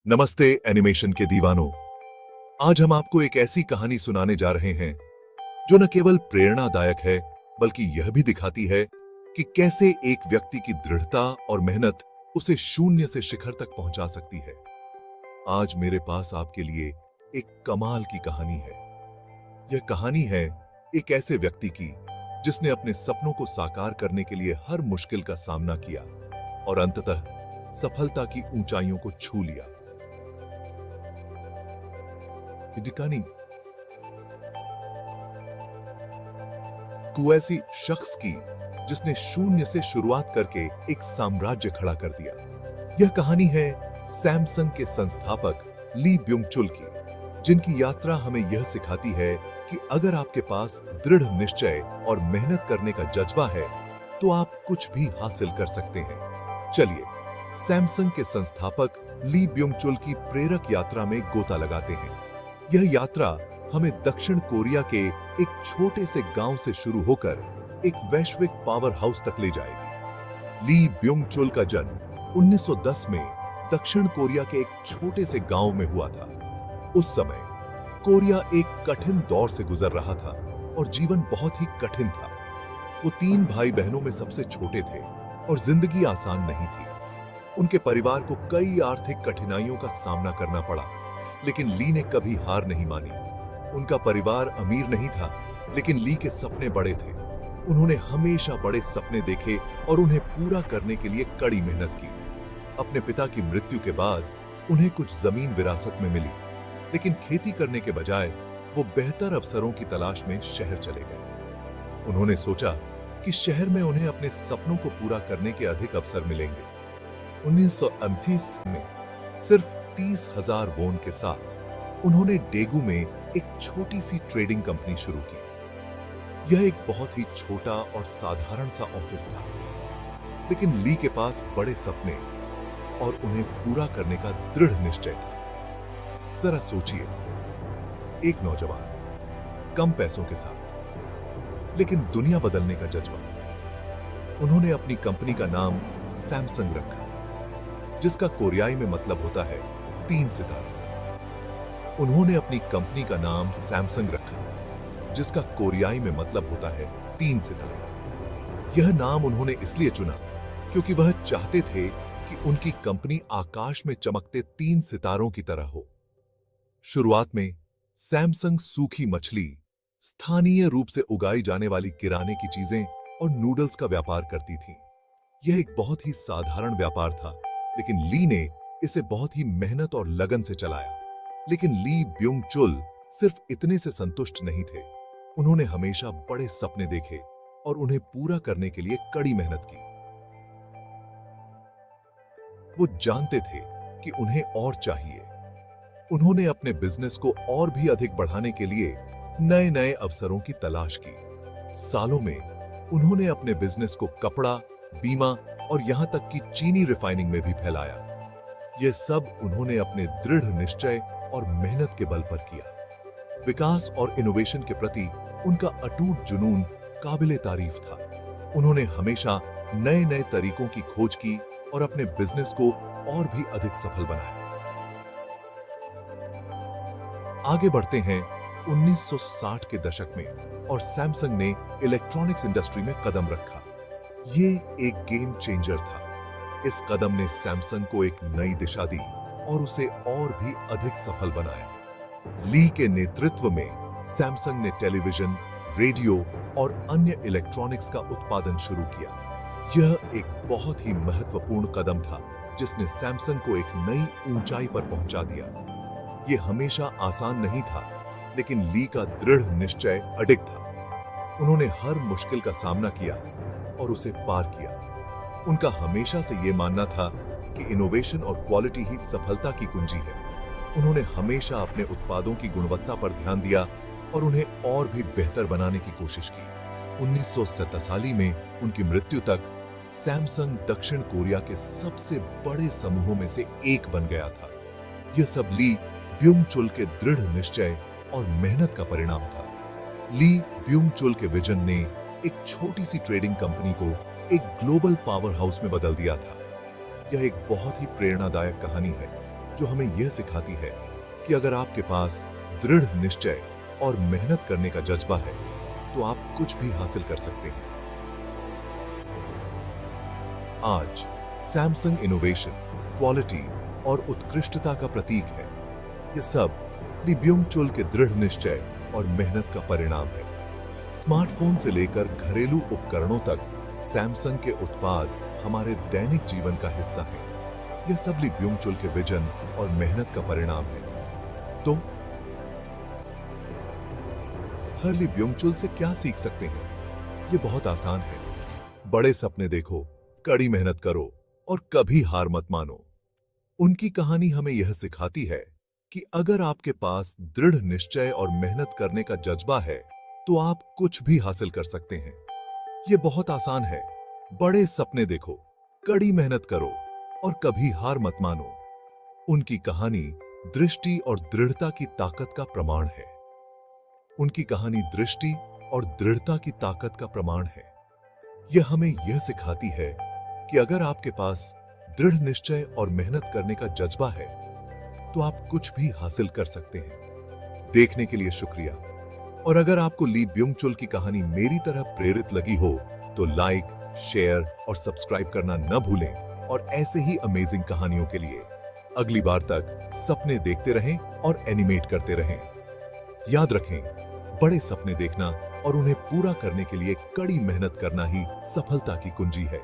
नमस्ते एनिमेशन के दीवानों। आज हम आपको एक ऐसी कहानी सुनाने जा रहे हैं जो न केवल प्रेरणादायक है बल्कि यह भी दिखाती है कि कैसे एक व्यक्ति की दृढ़ता और मेहनत उसे शून्य से शिखर तक पहुंचा सकती है। आज मेरे पास आपके लिए एक कमाल की कहानी है। यह कहानी है एक ऐसे व्यक्ति की जिसने अपने सपनों को साकार करने के लिए हर मुश्किल का सामना किया और अंततः सफलता की ऊंचाइयों को छू लिया। कहानी तो ऐसी शख्स की जिसने शून्य से शुरुआत करके एक साम्राज्य खड़ा कर दिया। यह कहानी है सैमसंग के संस्थापक ली ब्योंग चुल की, जिनकी यात्रा हमें यह सिखाती है कि अगर आपके पास दृढ़ निश्चय और मेहनत करने का जज्बा है तो आप कुछ भी हासिल कर सकते हैं। चलिए सैमसंग के संस्थापक ली ब्योंग चुल की प्रेरक यात्रा में गोता लगाते हैं। यह यात्रा हमें दक्षिण कोरिया के एक छोटे से गांव से शुरू होकर एक वैश्विक पावर हाउस तक ले जाएगी। ली ब्योंग चुल का जन्म 1910 में दक्षिण कोरिया के एक छोटे से गांव में हुआ था। उस समय कोरिया एक कठिन दौर से गुजर रहा था और जीवन बहुत ही कठिन था। वो 3 भाई बहनों में सबसे छोटे थे और जिंदगी आसान नहीं थी। उनके परिवार को कई आर्थिक कठिनाइयों का सामना करना पड़ा, लेकिन ली ने कभी हार नहीं मानी। उनका परिवार अमीर नहीं था, लेकिन ली के सपने बड़े थे। उन्होंने हमेशा बड़े सपने देखे और उन्हें पूरा करने के लिए कड़ी मेहनत की। अपने पिता की मृत्यु के बाद उन्हें कुछ जमीन विरासत में मिली, लेकिन खेती करने के बजाय वो बेहतर अवसरों की तलाश में शहर चले गए। उन्होंने सोचा कि शहर में उन्हें अपने सपनों को पूरा करने के अधिक अवसर मिलेंगे। 1938 में सिर्फ 30,000 वोन के साथ उन्होंने डेगू में एक छोटी सी ट्रेडिंग कंपनी शुरू की। यह एक बहुत ही छोटा और साधारण सा ऑफिस था, लेकिन ली के पास बड़े सपने और उन्हें पूरा करने का दृढ़ निश्चय था। जरा सोचिए, एक नौजवान कम पैसों के साथ लेकिन दुनिया बदलने का जज्बा। उन्होंने अपनी कंपनी का नाम सैमसंग रखा, जिसका कोरियाई में मतलब होता है 3 सितारे। उन्होंने अपनी कंपनी का नाम सैमसंग रखा, जिसका कोरियाई में मतलब होता है 3 सितारे। यह नाम उन्होंने इसलिए चुना क्योंकि वह चाहते थे कि उनकी कंपनी आकाश में चमकते 3 सितारों की तरह हो। शुरुआत में सैमसंग सूखी मछली, स्थानीय रूप से उगाई जाने वाली किराने की चीजें और नूडल्स का व्यापार करती थी। यह एक बहुत ही साधारण व्यापार था, लेकिन ली ने इसे बहुत ही मेहनत और लगन से चलाया। लेकिन ली ब्योंग चुल सिर्फ इतने से संतुष्ट नहीं थे। उन्होंने हमेशा बड़े सपने देखे और उन्हें पूरा करने के लिए कड़ी मेहनत की। वो जानते थे कि उन्हें और चाहिए। उन्होंने अपने बिजनेस को और भी अधिक बढ़ाने के लिए नए नए अवसरों की तलाश की। सालों में उन्होंने अपने बिजनेस को कपड़ा, बीमा और यहां तक कि चीनी रिफाइनिंग में भी फैलाया। यह सब उन्होंने अपने दृढ़ निश्चय और मेहनत के बल पर किया। विकास और इनोवेशन के प्रति उनका अटूट जुनून काबिले तारीफ था। उन्होंने हमेशा नए नए तरीकों की खोज की और अपने बिजनेस को और भी अधिक सफल बनाया। आगे बढ़ते हैं 1960 के दशक में और सैमसंग ने इलेक्ट्रॉनिक्स इंडस्ट्री में कदम रखा। ये एक गेम चेंजर था। इस कदम ने सैमसंग को एक नई दिशा दी और उसे और भी अधिक सफल बनाया। ली के नेतृत्व में सैमसंग ने टेलीविजन, रेडियो और अन्य इलेक्ट्रॉनिक्स का उत्पादन शुरू किया। यह एक बहुत ही महत्वपूर्ण कदम था, जिसने सैमसंग को एक नई ऊंचाई पर पहुंचा दिया। यह हमेशा आसान नहीं था, लेकिन ली का दृढ़ निश्चय अडिग था। उन्होंने हर मुश्किल का सामना किया और उसे पार किया। उनका हमेशा से यह मानना था कि इनोवेशन और क्वालिटी ही सफलता की कुंजी है। उन्होंने हमेशा अपने उत्पादों की गुणवत्ता पर ध्यान दिया और उन्हें और भी बेहतर बनाने की कोशिश की। 1947 में उनकी मृत्यु तक सैमसंग दक्षिण कोरिया के सबसे बड़े समूहों में से एक बन गया था। यह सब ली ब्योंग चुल के दृढ़ निश्चय और मेहनत का परिणाम था। ली ब्योंग चुल के विजन ने एक छोटी सी ट्रेडिंग कंपनी को एक ग्लोबल पावर हाउस में बदल दिया था। यह एक बहुत ही प्रेरणादायक कहानी है जो हमें यह सिखाती है कि अगर आपके पास दृढ़ निश्चय और मेहनत करने का जज्बा है तो आप कुछ भी हासिल कर सकते हैं। आज सैमसंग इनोवेशन, क्वालिटी और उत्कृष्टता का प्रतीक है। यह सब ली ब्योंग चुल के दृढ़ निश्चय और मेहनत का परिणाम है। स्मार्टफोन से लेकर घरेलू उपकरणों तक सैमसंग के उत्पाद हमारे दैनिक जीवन का हिस्सा है। यह सब ली ब्योंग चुल के विजन और मेहनत का परिणाम है। तो हर ली ब्योंग चुल से क्या सीख सकते हैं? यह बहुत आसान है। बड़े सपने देखो, कड़ी मेहनत करो और कभी हार मत मानो। उनकी कहानी हमें यह सिखाती है कि अगर आपके पास दृढ़ निश्चय और मेहनत करने का जज्बा है तो आप कुछ भी हासिल कर सकते हैं। यह बहुत आसान है। बड़े सपने देखो, कड़ी मेहनत करो और कभी हार मत मानो। उनकी कहानी दृष्टि और दृढ़ता की ताकत का प्रमाण है। उनकी कहानी दृष्टि और दृढ़ता की ताकत का प्रमाण है। यह हमें यह सिखाती है कि अगर आपके पास दृढ़ निश्चय और मेहनत करने का जज्बा है तो आप कुछ भी हासिल कर सकते हैं। देखने के लिए शुक्रिया। और अगर आपको ली ब्योंग चुल की कहानी मेरी तरह प्रेरित लगी हो तो लाइक, शेयर और सब्सक्राइब करना न भूलें। और ऐसे ही अमेजिंग कहानियों के लिए अगली बार तक सपने देखते रहें और एनिमेट करते रहें। याद रखें, बड़े सपने देखना और उन्हें पूरा करने के लिए कड़ी मेहनत करना ही सफलता की कुंजी है।